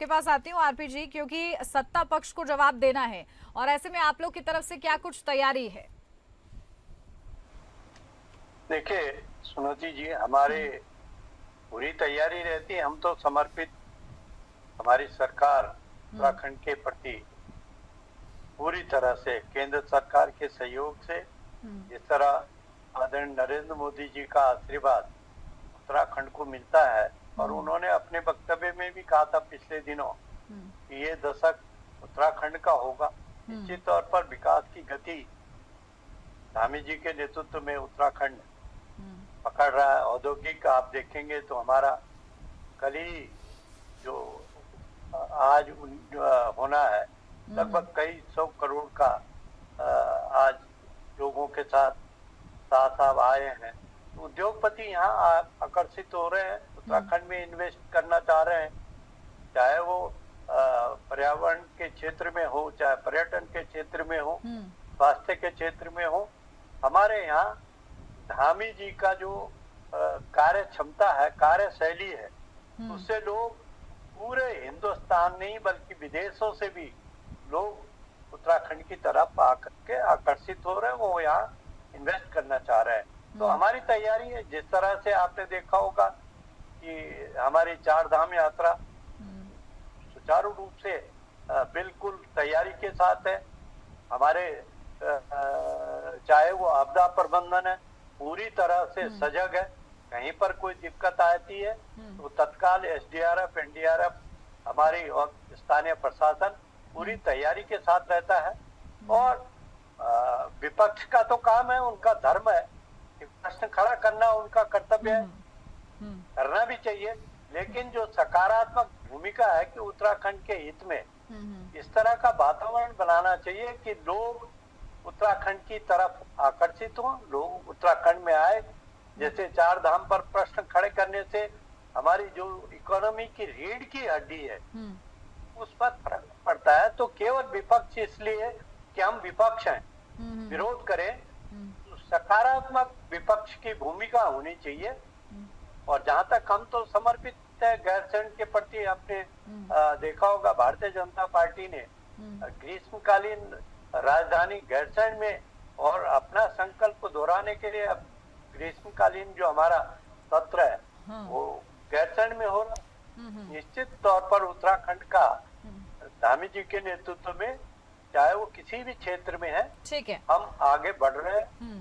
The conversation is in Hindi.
आपके पास आती हूँ आरपी जी, क्योंकि सत्ता पक्ष को जवाब देना है और ऐसे में आप लोग की तरफ से क्या कुछ तैयारी है? देखिए सुनीति जी, हमारे पूरी तैयारी रहती है। हम तो समर्पित, हमारी सरकार उत्तराखंड के प्रति पूरी तरह से केंद्र सरकार के सहयोग से, जिस तरह आदरणीय नरेंद्र मोदी जी का आशीर्वाद उत्तराखंड को मिलता है, और उन्होंने अपने वक्तव्य में भी कहा था पिछले दिनों कि ये दशक उत्तराखंड का होगा। निश्चित तौर पर विकास की गति धामी जी के नेतृत्व में उत्तराखंड पकड़ रहा है। औद्योगिक आप देखेंगे तो हमारा कल ही जो आज होना है, लगभग कई 100 करोड़ का आज लोगों के साथ साथ आप आए हैं। तो उद्योगपति यहाँ आकर्षित हो रहे हैं, उत्तराखंड में इन्वेस्ट करना चाह रहे हैं, चाहे वो पर्यावरण के क्षेत्र में हो, चाहे पर्यटन के क्षेत्र में हो, स्वास्थ्य के क्षेत्र में हो। हमारे यहाँ धामी जी का जो कार्य क्षमता है, कार्यशैली है, उससे लोग पूरे हिंदुस्तान नहीं बल्कि विदेशों से भी लोग उत्तराखंड की तरफ आकर के आकर्षित हो रहे हैं, वो यहाँ इन्वेस्ट करना चाह रहे हैं। तो हमारी तैयारी है, जिस तरह से आपने देखा होगा कि हमारी 4 धाम यात्रा सुचारू रूप से बिल्कुल तैयारी के साथ है। हमारे चाहे वो आपदा प्रबंधन है, पूरी तरह से सजग है। कहीं पर कोई दिक्कत आती है तो तत्काल एसडीआरएफ, एनडीआरएफ, हमारी और स्थानीय प्रशासन पूरी तैयारी के साथ रहता है। और विपक्ष का तो काम है, उनका धर्म है कि प्रश्न खड़ा करना उनका कर्तव्य है, करना भी चाहिए। लेकिन जो सकारात्मक भूमिका है कि उत्तराखंड के हित में इस तरह का वातावरण बनाना चाहिए कि लोग उत्तराखंड की तरफ आकर्षित हों, लोग उत्तराखंड में आए। जैसे 4 धाम पर प्रश्न खड़े करने से हमारी जो इकोनॉमी की रीढ़ की हड्डी है उस पर फर्क पड़ता है। तो केवल विपक्ष इसलिए कि हम विपक्ष हैं, विरोध करें, तो सकारात्मक विपक्ष की भूमिका होनी चाहिए। और जहां तक हम तो समर्पित है गैरसैंण के प्रति। आपने देखा होगा भारतीय जनता पार्टी ने ग्रीष्मकालीन राजधानी गैरसैंण में और अपना संकल्प दोहराने के लिए अब ग्रीष्मकालीन जो हमारा सत्र है वो गैरसैंण में हो रहा। निश्चित तौर पर उत्तराखंड का धामी जी के नेतृत्व में, चाहे वो किसी भी क्षेत्र में है, ठीक है, हम आगे बढ़ रहे हैं।